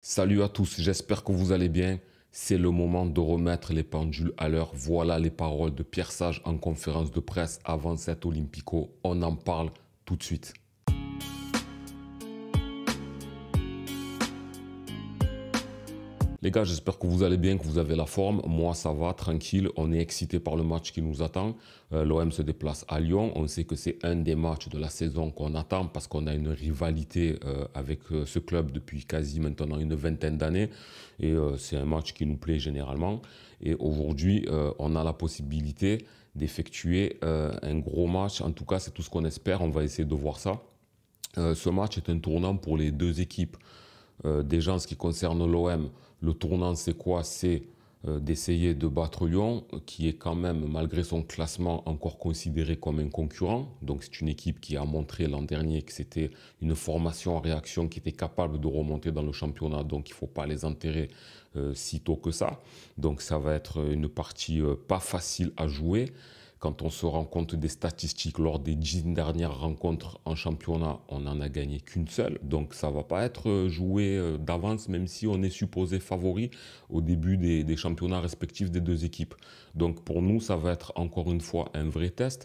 Salut à tous, j'espère que vous allez bien. C'est le moment de remettre les pendules à l'heure. Voilà les paroles de Pierre Sage en conférence de presse avant cet Olympico. On en parle tout de suite. Les gars, j'espère que vous allez bien, que vous avez la forme. Moi, ça va, tranquille. On est excité par le match qui nous attend. L'OM se déplace à Lyon. On sait que c'est un des matchs de la saison qu'on attend parce qu'on a une rivalité avec ce club depuis quasi maintenant une vingtaine d'années. Et c'est un match qui nous plaît généralement. Et aujourd'hui, on a la possibilité d'effectuer un gros match. En tout cas, c'est tout ce qu'on espère. On va essayer de voir ça. Ce match est un tournant pour les deux équipes. Déjà, en ce qui concerne l'OM, le tournant, c'est quoi? C'est d'essayer de battre Lyon, qui est quand même, malgré son classement, encore considéré comme un concurrent. Donc, c'est une équipe qui a montré l'an dernier que c'était une formation en réaction qui était capable de remonter dans le championnat. Donc, il ne faut pas les enterrer si tôt que ça. Donc, ça va être une partie pas facile à jouer. Quand on se rend compte des statistiques, lors des 10 dernières rencontres en championnat, on n'en a gagné qu'une seule. Donc ça ne va pas être joué d'avance, même si on est supposé favori au début des championnats respectifs des deux équipes. Donc pour nous, ça va être encore une fois un vrai test.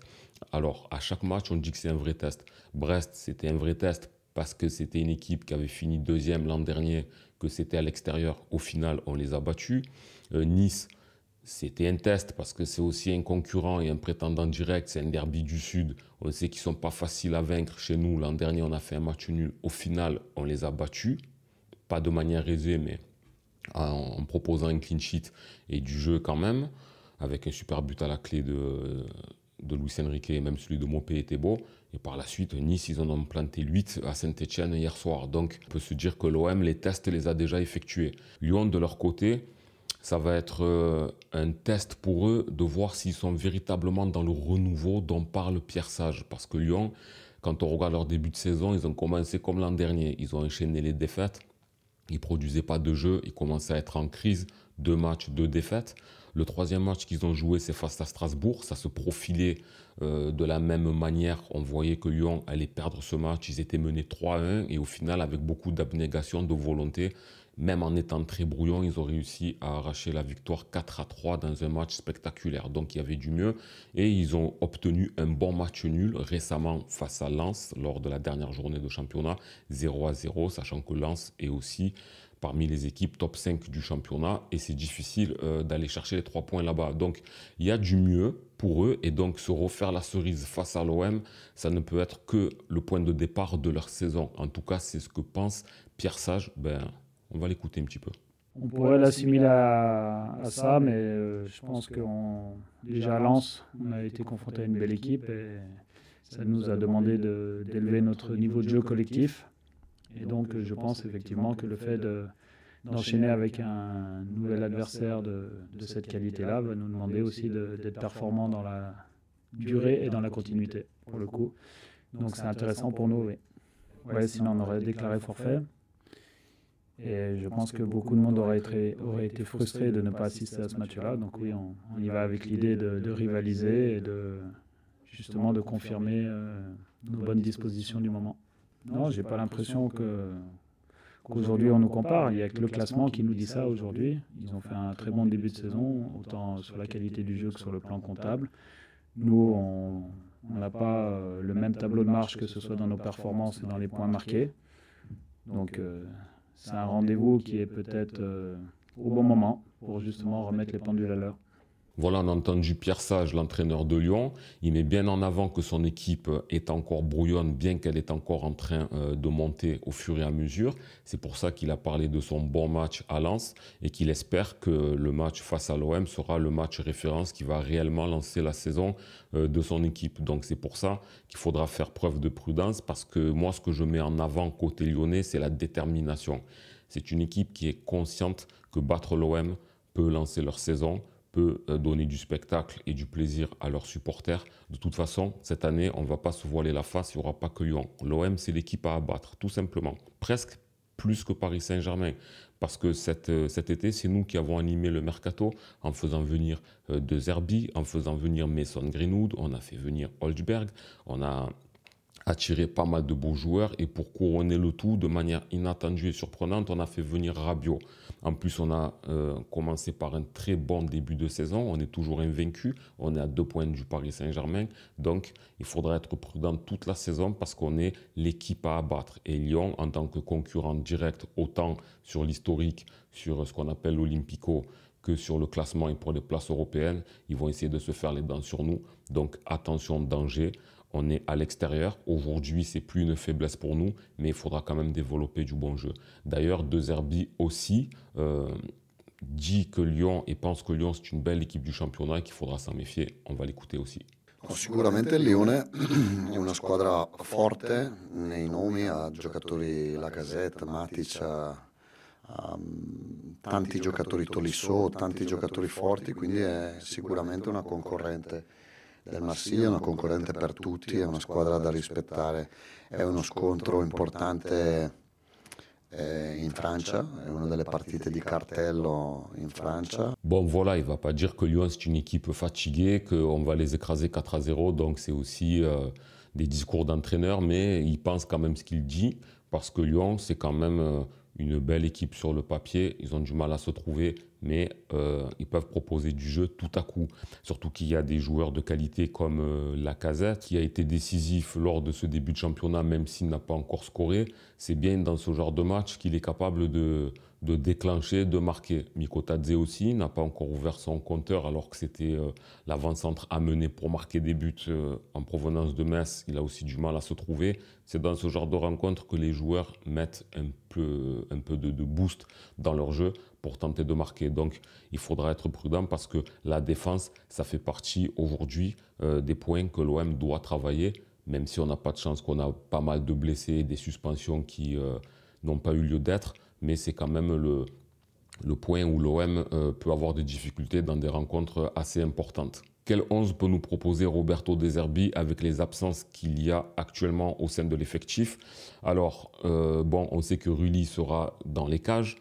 Alors à chaque match, on dit que c'est un vrai test. Brest, c'était un vrai test parce que c'était une équipe qui avait fini deuxième l'an dernier, que c'était à l'extérieur. Au final, on les a battus. Nice, c'était un test parce que c'est aussi un concurrent et un prétendant direct. C'est un derby du Sud. On sait qu'ils ne sont pas faciles à vaincre chez nous. L'an dernier, on a fait un match nul. Au final, on les a battus. Pas de manière aisée, mais en proposant un clean sheet et du jeu quand même. Avec un super but à la clé de Luis Enrique et même celui de Mopé était beau. Et par la suite, Nice, ils en ont planté 8 à Saint-Etienne hier soir. Donc, on peut se dire que l'OM, les tests les a déjà effectués. Lyon, de leur côté, ça va être un test pour eux de voir s'ils sont véritablement dans le renouveau dont parle Pierre Sage. Parce que Lyon, quand on regarde leur début de saison, ils ont commencé comme l'an dernier. Ils ont enchaîné les défaites. Ils ne produisaient pas de jeu. Ils commençaient à être en crise. 2 matchs, 2 défaites. Le troisième match qu'ils ont joué, c'est face à Strasbourg. Ça se profilait de la même manière. On voyait que Lyon allait perdre ce match. Ils étaient menés 3-1 et au final, avec beaucoup d'abnégation, de volonté, même en étant très brouillon, ils ont réussi à arracher la victoire 4-3 dans un match spectaculaire. Donc il y avait du mieux et ils ont obtenu un bon match nul récemment face à Lens lors de la dernière journée de championnat, 0-0, sachant que Lens est aussi parmi les équipes top 5 du championnat et c'est difficile d'aller chercher les 3 points là-bas. Donc il y a du mieux pour eux et donc se refaire la cerise face à l'OM, ça ne peut être que le point de départ de leur saison. En tout cas, c'est ce que pense Pierre Sage. On va l'écouter un petit peu. On pourrait l'assimiler à ça, mais je pense que déjà à Lens, on a été confronté à une belle équipe et ça nous a demandé d'élever notre niveau de jeu collectif. Et donc je pense effectivement que le fait d'enchaîner avec un nouvel adversaire de cette qualité-là va nous demander aussi d'être performants dans la durée et dans la continuité, pour le coup. Donc c'est intéressant pour nous, oui. Ouais, sinon on aurait déclaré forfait. Et je pense que beaucoup de monde aurait été frustré de ne pas assister à ce match-là. Donc oui, on y va avec l'idée de rivaliser et justement de confirmer nos bonnes dispositions du moment. Non, j'ai pas l'impression qu'aujourd'hui on nous compare. Il n'y a que le classement qui nous dit ça aujourd'hui. Ils ont fait un très bon début de saison, autant sur la qualité du jeu que sur le plan comptable. Nous, on n'a pas le même tableau de marche, que ce soit dans nos performances et dans les points marqués. Donc c'est un rendez-vous qui est peut-être au bon moment pour justement remettre les pendules à l'heure. Voilà, on a entendu Pierre Sage, l'entraîneur de Lyon. Il met bien en avant que son équipe est encore brouillonne, bien qu'elle est encore en train de monter au fur et à mesure. C'est pour ça qu'il a parlé de son bon match à Lens et qu'il espère que le match face à l'OM sera le match référence qui va réellement lancer la saison de son équipe. Donc c'est pour ça qu'il faudra faire preuve de prudence parce que moi, ce que je mets en avant côté lyonnais, c'est la détermination. C'est une équipe qui est consciente que battre l'OM peut lancer leur saison, peut donner du spectacle et du plaisir à leurs supporters. De toute façon, cette année, on ne va pas se voiler la face, il n'y aura pas que Lyon. L'OM, c'est l'équipe à abattre, tout simplement. Presque plus que Paris Saint-Germain. Parce que cet été, c'est nous qui avons animé le mercato en faisant venir De Zerbi, en faisant venir Mason Greenwood, on a fait venir Holzberg, on a attiré pas mal de beaux joueurs et pour couronner le tout de manière inattendue et surprenante, on a fait venir Rabiot. En plus, on a commencé par un très bon début de saison. On est toujours invaincu. On est à 2 points du Paris Saint-Germain. Donc, il faudra être prudent toute la saison parce qu'on est l'équipe à abattre. Et Lyon, en tant que concurrent direct, autant sur l'historique, sur ce qu'on appelle l'Olympico, que sur le classement et pour les places européennes, ils vont essayer de se faire les dents sur nous. Donc, attention, danger. On est à l'extérieur. Aujourd'hui, c'est plus une faiblesse pour nous, mais il faudra quand même développer du bon jeu. D'ailleurs, De Zerbi aussi dit que Lyon et pense que Lyon c'est une belle équipe du championnat et qu'il faudra s'en méfier. On va l'écouter aussi. Sicuramente il Lione è una squadra forte nei nomi, ha giocatori Lacazette, Matic, tanti giocatori Tolisso, tanti giocatori forti, quindi è sicuramente una concorrente del Marsiglia, una concorrente per tutti, è una squadra da rispettare, è uno scontro importante in Francia, è una delle partite di cartello in Francia. Bon voilà, il ne va pas dire que Lyon c'est une équipe fatiguée, qu'on va les écraser 4-0, donc c'est aussi des discours d'entraîneur, mais il pense quand même ce qu'il dit, parce que Lyon c'est quand même une belle équipe sur le papier, ils ont du mal à se trouver, mais ils peuvent proposer du jeu tout à coup. Surtout qu'il y a des joueurs de qualité comme Lacazette, qui a été décisif lors de ce début de championnat, même s'il n'a pas encore scoré. C'est bien dans ce genre de match qu'il est capable de déclencher, de marquer. Mikotadze aussi n'a pas encore ouvert son compteur alors que c'était l'avant-centre amené pour marquer des buts en provenance de Metz. Il a aussi du mal à se trouver. C'est dans ce genre de rencontre que les joueurs mettent un peu de boost dans leur jeu pour tenter de marquer. Donc il faudra être prudent parce que la défense, ça fait partie aujourd'hui des points que l'OM doit travailler, même si on n'a pas de chance qu'on a pas mal de blessés, des suspensions qui n'ont pas eu lieu d'être. Mais c'est quand même le point où l'OM peut avoir des difficultés dans des rencontres assez importantes. Quel 11 peut nous proposer Roberto De Zerbi avec les absences qu'il y a actuellement au sein de l'effectif? Alors, bon, on sait que Rulli sera dans les cages.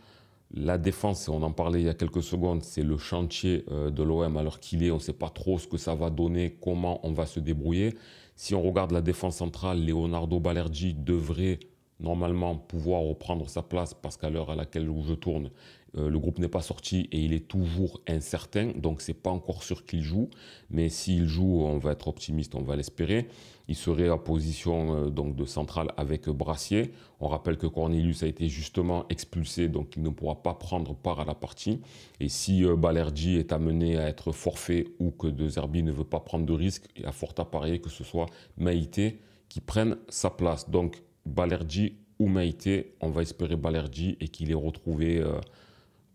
La défense, on en parlait il y a quelques secondes, c'est le chantier de l'OM à l'heure qu'il est. On ne sait pas trop ce que ça va donner, comment on va se débrouiller. Si on regarde la défense centrale, Leonardo Balerdi devrait normalement pouvoir reprendre sa place parce qu'à l'heure à laquelle je tourne, le groupe n'est pas sorti et il est toujours incertain, donc c'est pas encore sûr qu'il joue, mais s'il joue, on va être optimiste, on va l'espérer. Il serait en position donc de centrale avec Brassier. On rappelle que Cornelius a été justement expulsé, donc il ne pourra pas prendre part à la partie. Et si Balerdi est amené à être forfait ou que De Zerbi ne veut pas prendre de risque, il y a fort à parier que ce soit Meïté qui prenne sa place. Donc Balerdi ou Meïté, on va espérer Balerdi et qu'il ait retrouvé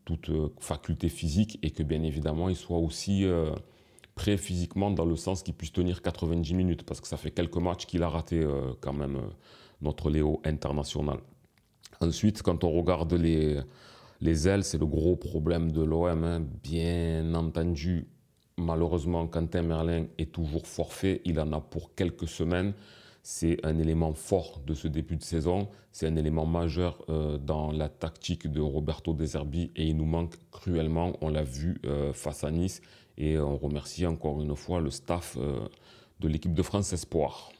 toute faculté physique et que bien évidemment il soit aussi prêt physiquement dans le sens qu'il puisse tenir 90 minutes parce que ça fait quelques matchs qu'il a raté quand même notre Léo international. Ensuite, quand on regarde les ailes, c'est le gros problème de l'OM, hein. Bien entendu, malheureusement, Quentin Merlin est toujours forfait, il en a pour quelques semaines. C'est un élément fort de ce début de saison, c'est un élément majeur dans la tactique de Roberto De Zerbi et il nous manque cruellement, on l'a vu face à Nice et on remercie encore une fois le staff de l'équipe de France Espoir.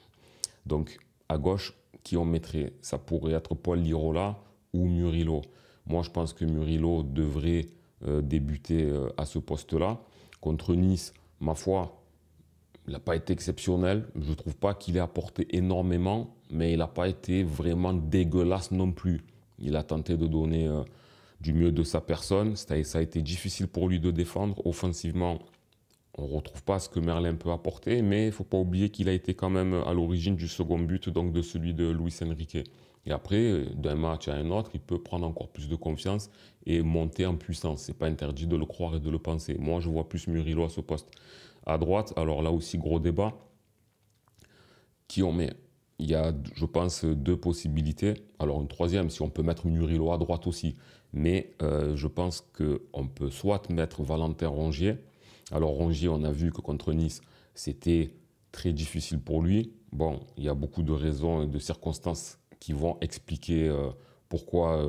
Donc à gauche, qui on mettrait? Ça pourrait être Paul Lirola ou Murillo. Moi je pense que Murillo devrait débuter à ce poste-là. Contre Nice, ma foi, il n'a pas été exceptionnel. Je ne trouve pas qu'il ait apporté énormément, mais il n'a pas été vraiment dégueulasse non plus. Il a tenté de donner du mieux de sa personne. Ça a été difficile pour lui de défendre. Offensivement, on ne retrouve pas ce que Merlin peut apporter, mais il ne faut pas oublier qu'il a été quand même à l'origine du second but, donc de celui de Luis Enrique. Et après, d'un match à un autre, il peut prendre encore plus de confiance et monter en puissance. Ce n'est pas interdit de le croire et de le penser. Moi, je vois plus Murillo à ce poste. À droite, alors là aussi, gros débat. Qui on met? Il y a, je pense, 2 possibilités. Alors une troisième, si on peut mettre Murillo à droite aussi. Mais je pense qu'on peut soit mettre Valentin Rongier. Alors Rongier, on a vu que contre Nice, c'était très difficile pour lui. Bon, il y a beaucoup de raisons et de circonstances qui vont expliquer pourquoi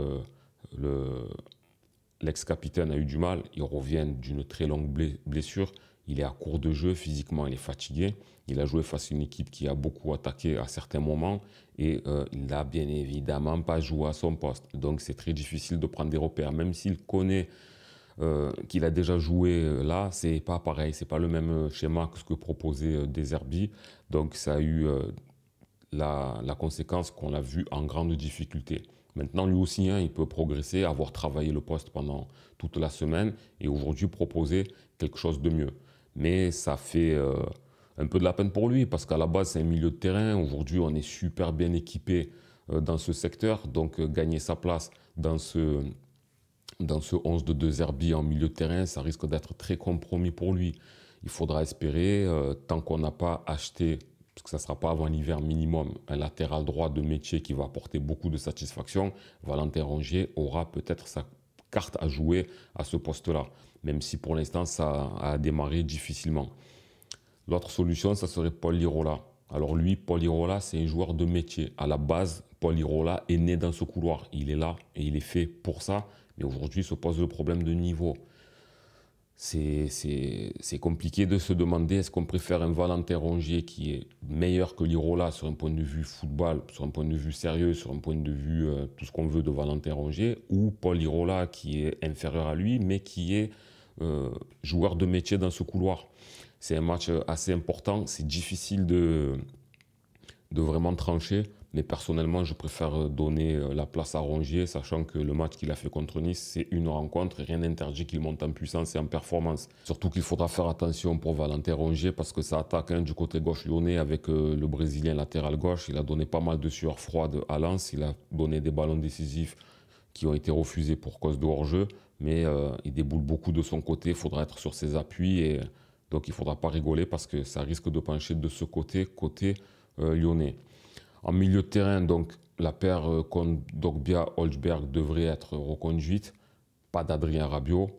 l'ex-capitaine a eu du mal. Il revient d'une très longue blessure. il est à court de jeu, physiquement il est fatigué. Il a joué face à une équipe qui a beaucoup attaqué à certains moments et il n'a bien évidemment pas joué à son poste. Donc c'est très difficile de prendre des repères. Même s'il connaît qu'il a déjà joué là, c'est pas pareil, c'est pas le même schéma que ce que proposait De Zerbi. Donc ça a eu la conséquence qu'on l'a vu en grande difficulté. Maintenant, lui aussi, hein, il peut progresser, avoir travaillé le poste pendant toute la semaine et aujourd'hui proposer quelque chose de mieux. Mais ça fait un peu de la peine pour lui parce qu'à la base, c'est un milieu de terrain. Aujourd'hui, on est super bien équipé dans ce secteur. Donc, gagner sa place dans ce 11 de De Zerbi en milieu de terrain, ça risque d'être très compromis pour lui. Il faudra espérer, tant qu'on n'a pas acheté, parce que ça ne sera pas avant l'hiver minimum, un latéral droit de métier qui va apporter beaucoup de satisfaction, Valentin Rongier aura peut-être sa carte à jouer à ce poste-là, même si pour l'instant ça a démarré difficilement. L'autre solution, ça serait Paul Lirola. Alors lui, Paul Lirola, c'est un joueur de métier. À la base, Paul Lirola est né dans ce couloir. Il est là et il est fait pour ça. Mais aujourd'hui, se pose le problème de niveau. C'est compliqué de se demander est-ce qu'on préfère un Valentin Rongier qui est meilleur que Lirola sur un point de vue football, sur un point de vue sérieux, sur un point de vue tout ce qu'on veut de Valentin Rongier, ou Paul Lirola qui est inférieur à lui mais qui est joueur de métier dans ce couloir. C'est un match assez important, c'est difficile de vraiment trancher. Mais personnellement, je préfère donner la place à Rongier, sachant que le match qu'il a fait contre Nice, c'est une rencontre et rien n'interdit qu'il monte en puissance et en performance. Surtout qu'il faudra faire attention pour Valentin Rongier parce que ça attaque du côté gauche lyonnais avec le Brésilien latéral gauche. Il a donné pas mal de sueur froide à Lens. Il a donné des ballons décisifs qui ont été refusés pour cause de hors-jeu. Mais il déboule beaucoup de son côté. Il faudra être sur ses appuis. Et donc il ne faudra pas rigoler parce que ça risque de pencher de ce côté lyonnais. En milieu de terrain, donc, la paire Kondogbia-Holzberg devrait être reconduite. Pas d'Adrien Rabiot,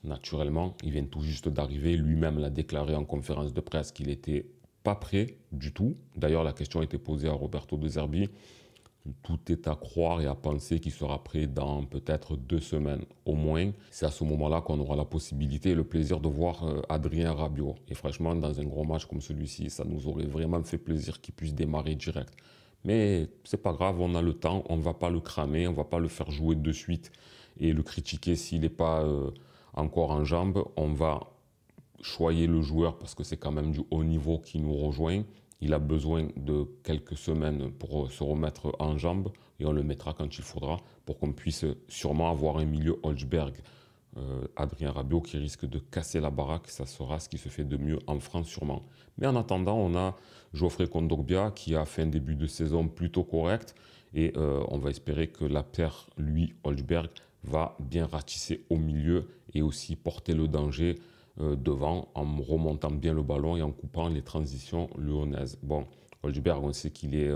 naturellement. Il vient tout juste d'arriver. Lui-même l'a déclaré en conférence de presse qu'il n'était pas prêt du tout. D'ailleurs, la question a été posée à Roberto De Zerbi. Tout est à croire et à penser qu'il sera prêt dans peut-être 2 semaines au moins. C'est à ce moment-là qu'on aura la possibilité et le plaisir de voir Adrien Rabiot. Et franchement, dans un gros match comme celui-ci, ça nous aurait vraiment fait plaisir qu'il puisse démarrer direct. Mais c'est pas grave, on a le temps, on ne va pas le cramer, on ne va pas le faire jouer de suite et le critiquer s'il n'est pas encore en jambes. On va choyer le joueur parce que c'est quand même du haut niveau qui nous rejoint. Il a besoin de quelques semaines pour se remettre en jambes et on le mettra quand il faudra pour qu'on puisse sûrement avoir un milieu Holzberg, Adrien Rabiot qui risque de casser la baraque. Ça sera ce qui se fait de mieux en France sûrement. Mais en attendant, on a Geoffrey Kondogbia qui a fait un début de saison plutôt correct et on va espérer que la paire, lui, Holzberg, va bien ratisser au milieu et aussi porter le danger devant en remontant bien le ballon et en coupant les transitions lyonnaises. Bon, Holzberg, on sait qu'il est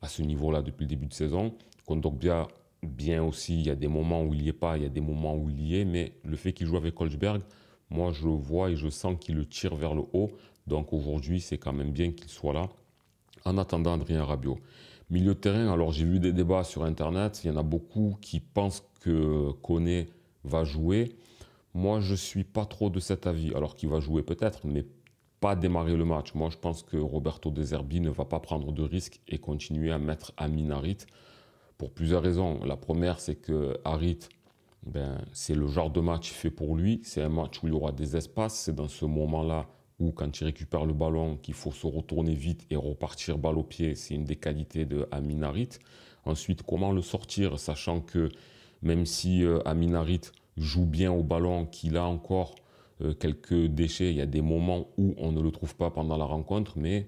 à ce niveau-là depuis le début de saison. Kondogbia, bien aussi, il y a des moments où il n'y est pas, il y a des moments où il y est, mais le fait qu'il joue avec Holzberg, moi je le vois et je sens qu'il le tire vers le haut. Donc aujourd'hui, c'est quand même bien qu'il soit là. En attendant Adrien Rabiot. Milieu de terrain, alors j'ai vu des débats sur Internet. Il y en a beaucoup qui pensent que Koné va jouer. Moi, je ne suis pas trop de cet avis. Alors qu'il va jouer peut-être, mais pas démarrer le match. Moi, je pense que Roberto De Zerbi ne va pas prendre de risques et continuer à mettre Amin Harit pour plusieurs raisons. La première, c'est que Harit, c'est le genre de match fait pour lui. C'est un match où il y aura des espaces. C'est dans ce moment-là où quand il récupère le ballon, qu'il faut se retourner vite et repartir balle au pied, c'est une des qualités de Amin Harit. Ensuite, comment le sortir, sachant que même si Amin Harit joue bien au ballon, qu'il a encore quelques déchets, il y a des moments où on ne le trouve pas pendant la rencontre, mais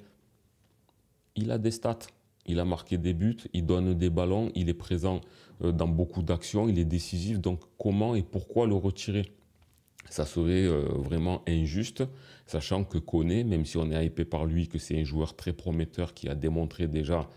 il a des stats. Il a marqué des buts, il donne des ballons, il est présent dans beaucoup d'actions, il est décisif. Donc comment et pourquoi le retirer ? Ça serait vraiment injuste, sachant que Koné, même si on est hypé par lui, que c'est un joueur très prometteur qui a démontré déjà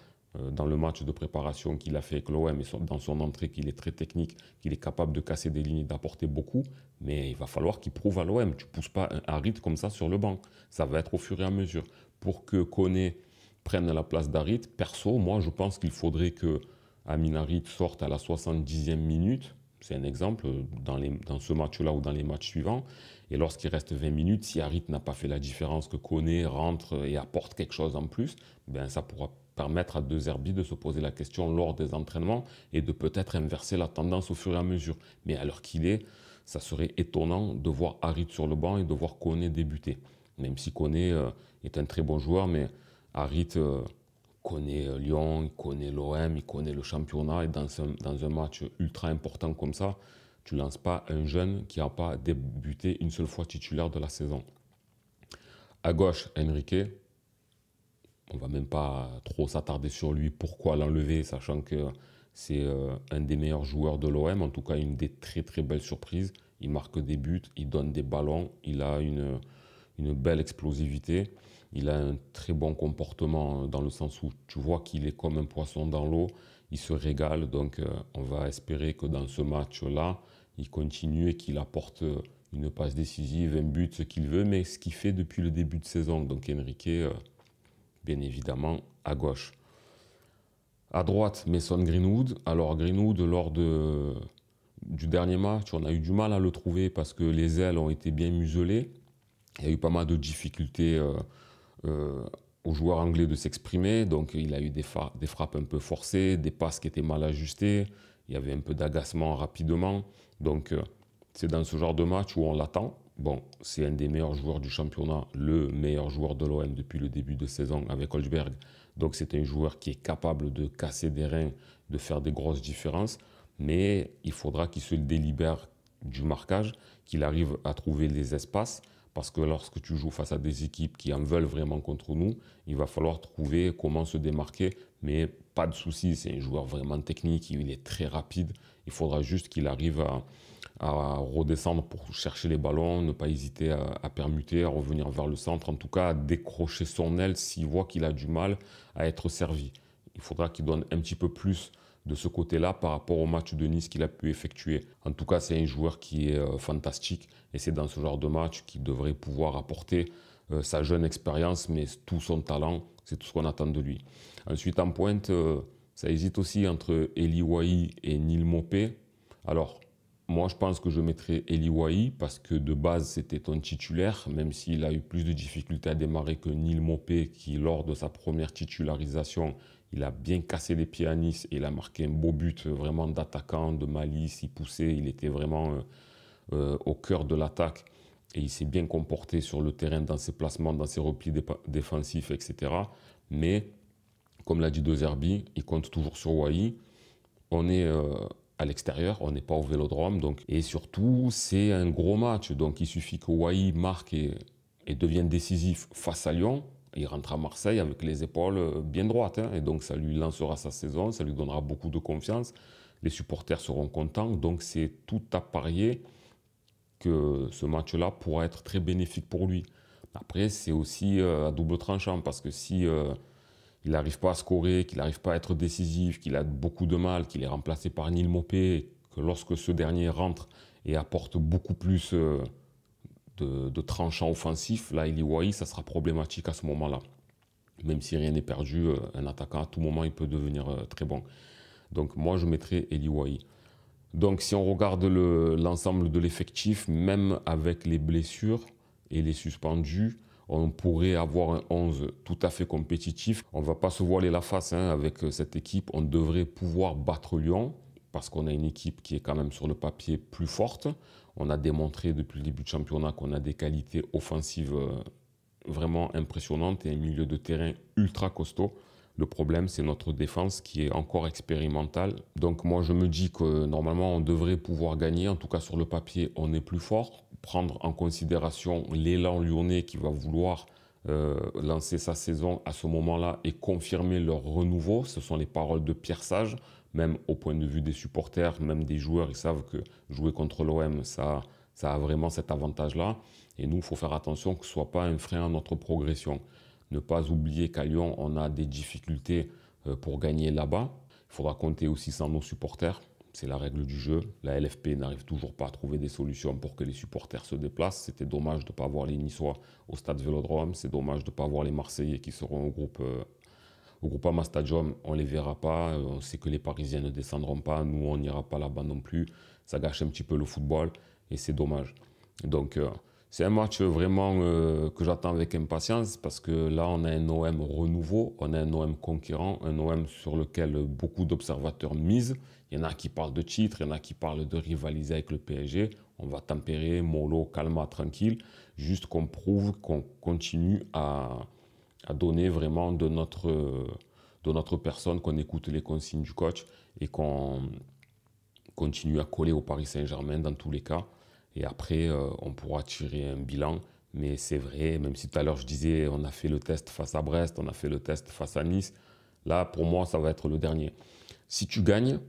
dans le match de préparation qu'il a fait avec l'OM et dans son entrée qu'il est très technique, qu'il est capable de casser des lignes et d'apporter beaucoup, mais il va falloir qu'il prouve à l'OM. Tu ne pousses pas un Harit comme ça sur le banc. Ça va être au fur et à mesure. Pour que Koné prenne la place d'Harit, perso, moi je pense qu'il faudrait que Amin Harit sorte à la 70e minute, C'est un exemple dans ce match-là ou dans les matchs suivants. Et lorsqu'il reste 20 minutes, si Harit n'a pas fait la différence, que Koné rentre et apporte quelque chose en plus, ben ça pourra permettre à De Zerbi de se poser la question lors des entraînements et de peut-être inverser la tendance au fur et à mesure. Mais à l'heure qu'il est, ça serait étonnant de voir Harit sur le banc et de voir Koné débuter. Même si Koné est un très bon joueur, mais Harit connaît Lyon, il connaît l'OM, il connaît le championnat. Et dans un match ultra important comme ça, tu ne lances pas un jeune qui n'a pas débuté une seule fois titulaire de la saison. À gauche, Enrique. On ne va même pas trop s'attarder sur lui. Pourquoi l'enlever, sachant que c'est un des meilleurs joueurs de l'OM, en tout cas une des très très belles surprises. Il marque des buts, il donne des ballons, il a une belle explosivité. Il a un très bon comportement dans le sens où tu vois qu'il est comme un poisson dans l'eau. Il se régale, donc on va espérer que dans ce match-là, il continue et qu'il apporte une passe décisive, un but, ce qu'il veut, mais ce qu'il fait depuis le début de saison. Donc Enrique, bien évidemment, à gauche. À droite, Mason Greenwood. Alors Greenwood, lors du dernier match, on a eu du mal à le trouver parce que les ailes ont été bien muselées. Il y a eu pas mal de difficultés aux joueurs anglais de s'exprimer. Donc il a eu des frappes un peu forcées, des passes qui étaient mal ajustées. Il y avait un peu d'agacement rapidement. Donc c'est dans ce genre de match où on l'attend. Bon, c'est un des meilleurs joueurs du championnat, le meilleur joueur de l'OM depuis le début de saison avec Holzberg. Donc c'est un joueur qui est capable de casser des reins, de faire des grosses différences. Mais il faudra qu'il se délibère du marquage, qu'il arrive à trouver les espaces. Parce que lorsque tu joues face à des équipes qui en veulent vraiment contre nous, il va falloir trouver comment se démarquer. Mais pas de souci, c'est un joueur vraiment technique, il est très rapide. Il faudra juste qu'il arrive à redescendre pour chercher les ballons, ne pas hésiter à permuter, à revenir vers le centre. En tout cas, à décrocher son aile s'il voit qu'il a du mal à être servi. Il faudra qu'il donne un petit peu plus de ce côté-là par rapport au match de Nice qu'il a pu effectuer. En tout cas, c'est un joueur qui est fantastique et c'est dans ce genre de match qu'il devrait pouvoir apporter sa jeune expérience, mais tout son talent, c'est tout ce qu'on attend de lui. Ensuite, en pointe, ça hésite aussi entre Eli Wahi et Neal Maupay. Alors, moi, je pense que je mettrais Eli Wahi parce que de base, c'était ton titulaire, même s'il a eu plus de difficultés à démarrer que Neal Maupay, qui, lors de sa première titularisation, il a bien cassé les pieds à Nice et il a marqué un beau but vraiment d'attaquant, de malice. Il poussait, il était vraiment au cœur de l'attaque et il s'est bien comporté sur le terrain dans ses placements, dans ses replis défensifs, etc. Mais, comme l'a dit De Zerbi, il compte toujours sur Wahi. On est à l'extérieur, on n'est pas au Vélodrome. Donc, et surtout, c'est un gros match. Donc il suffit que Wahi marque et devienne décisif face à Lyon. Il rentre à Marseille avec les épaules bien droites. Et donc ça lui lancera sa saison, ça lui donnera beaucoup de confiance. Les supporters seront contents. Donc c'est tout à parier que ce match-là pourra être très bénéfique pour lui. Après, c'est aussi à double tranchant parce que si il n'arrive pas à scorer, qu'il n'arrive pas à être décisif, qu'il a beaucoup de mal, qu'il est remplacé par Neal Maupay, que lorsque ce dernier rentre et apporte beaucoup plus de tranchants offensifs, là, Eli Wahi, ça sera problématique à ce moment-là. Même si rien n'est perdu, un attaquant, à tout moment, il peut devenir très bon. Donc moi, je mettrais Eli Wahi. Donc si on regarde l'ensemble de l'effectif, même avec les blessures et les suspendus, on pourrait avoir un 11 tout à fait compétitif. On ne va pas se voiler la face avec cette équipe. On devrait pouvoir battre Lyon parce qu'on a une équipe qui est quand même sur le papier plus forte. On a démontré depuis le début du championnat qu'on a des qualités offensives vraiment impressionnantes et un milieu de terrain ultra costaud. Le problème, c'est notre défense qui est encore expérimentale. Donc moi, je me dis que normalement, on devrait pouvoir gagner. En tout cas, sur le papier, on est plus fort. Prendre en considération l'élan lyonnais qui va vouloir lancer sa saison à ce moment-là et confirmer leur renouveau. Ce sont les paroles de Pierre Sage, même au point de vue des supporters, même des joueurs. Ils savent que jouer contre l'OM, ça a vraiment cet avantage-là. Et nous, il faut faire attention que ce ne soit pas un frein à notre progression. Ne pas oublier qu'à Lyon, on a des difficultés pour gagner là-bas. Il faudra compter aussi sans nos supporters. C'est la règle du jeu. La LFP n'arrive toujours pas à trouver des solutions pour que les supporters se déplacent. C'était dommage de ne pas voir les Niçois au stade Vélodrome. C'est dommage de ne pas voir les Marseillais qui seront au Groupama Stadium, on ne les verra pas. On sait que les Parisiens ne descendront pas. Nous, on n'ira pas là-bas non plus. Ça gâche un petit peu le football et c'est dommage. Donc, c'est un match vraiment que j'attends avec impatience parce que là, on a un OM renouveau, on a un OM conquérant, un OM sur lequel beaucoup d'observateurs misent. Il y en a qui parlent de titre, il y en a qui parlent de rivaliser avec le PSG. On va tempérer, mollo, calma, tranquille, juste qu'on prouve qu'on continue à donner vraiment de notre personne, qu'on écoute les consignes du coach et qu'on continue à coller au Paris Saint-Germain dans tous les cas. Et après, on pourra tirer un bilan. Mais c'est vrai, même si tout à l'heure je disais, on a fait le test face à Brest, on a fait le test face à Nice. Là, pour moi, ça va être le dernier. Si tu gagnes,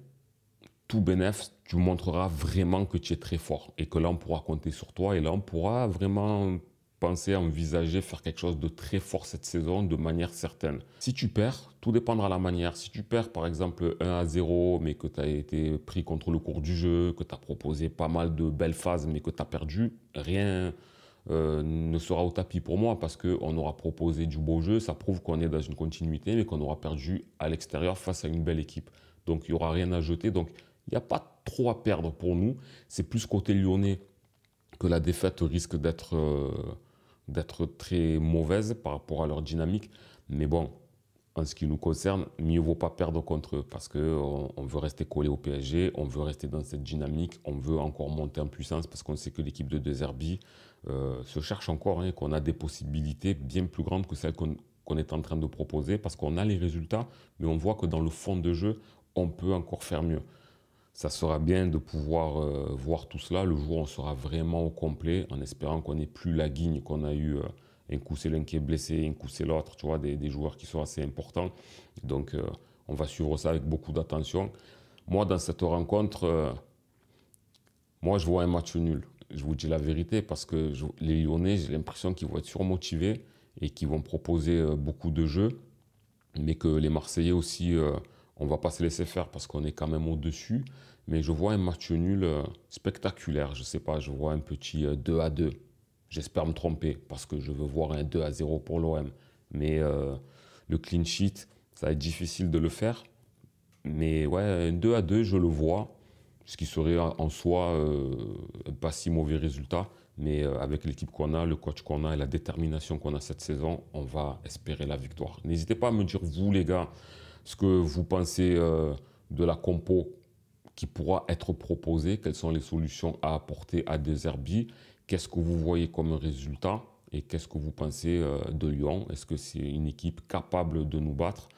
tout bénef, tu montreras vraiment que tu es très fort. Et que là, on pourra compter sur toi. Et là, on pourra vraiment penser, envisager, faire quelque chose de très fort cette saison de manière certaine. Si tu perds, tout dépendra de la manière. Si tu perds par exemple 1-0, mais que tu as été pris contre le cours du jeu, que tu as proposé pas mal de belles phases, mais que tu as perdu, rien ne sera au tapis pour moi parce qu'on aura proposé du beau jeu. Ça prouve qu'on est dans une continuité, mais qu'on aura perdu à l'extérieur face à une belle équipe. Donc il n'y aura rien à jeter. Donc il n'y a pas trop à perdre pour nous. C'est plus côté lyonnais que la défaite risque d'être très mauvaise par rapport à leur dynamique. Mais bon, en ce qui nous concerne, mieux vaut pas perdre contre eux parce qu'on veut rester collé au PSG, on veut rester dans cette dynamique, on veut encore monter en puissance parce qu'on sait que l'équipe de De Zerbi se cherche encore, hein, qu'on a des possibilités bien plus grandes que celles qu'on est en train de proposer parce qu'on a les résultats, mais on voit que dans le fond de jeu, on peut encore faire mieux. Ça sera bien de pouvoir voir tout cela le jour où on sera vraiment au complet, en espérant qu'on n'ait plus la guigne qu'on a eu. Un coup c'est l'un qui est blessé, un coup c'est l'autre, tu vois, des joueurs qui sont assez importants. Donc on va suivre ça avec beaucoup d'attention. Moi, dans cette rencontre, moi je vois un match nul. Je vous dis la vérité parce que les Lyonnais, j'ai l'impression qu'ils vont être surmotivés et qu'ils vont proposer beaucoup de jeux, mais que les Marseillais aussi, on ne va pas se laisser faire parce qu'on est quand même au-dessus. Mais je vois un match nul spectaculaire. Je ne sais pas, je vois un petit 2-2. J'espère me tromper parce que je veux voir un 2-0 pour l'OM. Mais le clean sheet, ça va être difficile de le faire. Mais ouais, un 2-2, je le vois. Ce qui serait en soi pas si mauvais résultat. Mais avec l'équipe qu'on a, le coach qu'on a et la détermination qu'on a cette saison, on va espérer la victoire. N'hésitez pas à me dire, vous les gars, ce que vous pensez de la compo qui pourra être proposée, quelles sont les solutions à apporter à De Zerbi, qu'est-ce que vous voyez comme résultat et qu'est-ce que vous pensez de Lyon. Est-ce que c'est une équipe capable de nous battre?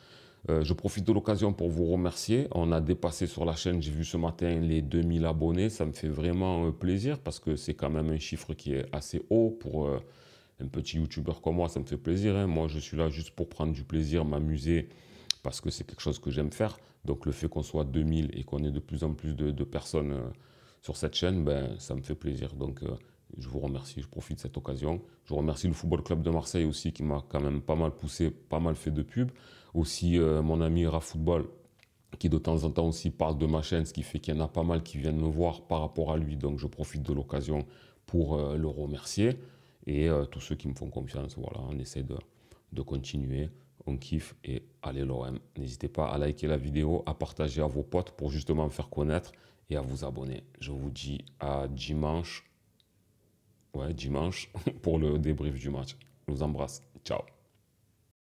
Je profite de l'occasion pour vous remercier. On a dépassé sur la chaîne, j'ai vu ce matin, les 2000 abonnés. Ça me fait vraiment plaisir parce que c'est quand même un chiffre qui est assez haut pour un petit youtubeur comme moi. Ça me fait plaisir, hein. Moi, je suis là juste pour prendre du plaisir, m'amuser parce que c'est quelque chose que j'aime faire. Donc le fait qu'on soit 2000 et qu'on ait de plus en plus de personnes sur cette chaîne, ben, ça me fait plaisir. Donc je vous remercie, je profite de cette occasion. Je remercie le Football Club de Marseille aussi qui m'a quand même pas mal poussé, pas mal fait de pub. Aussi mon ami RaFootball qui de temps en temps aussi parle de ma chaîne, ce qui fait qu'il y en a pas mal qui viennent me voir par rapport à lui. Donc je profite de l'occasion pour le remercier. Et tous ceux qui me font confiance, voilà, on essaie de continuer. On kiffe et allez l'OM. N'hésitez pas à liker la vidéo, à partager à vos potes pour justement me faire connaître et à vous abonner. Je vous dis à dimanche. Ouais, dimanche pour le débrief du match. Je vous embrasse. Ciao.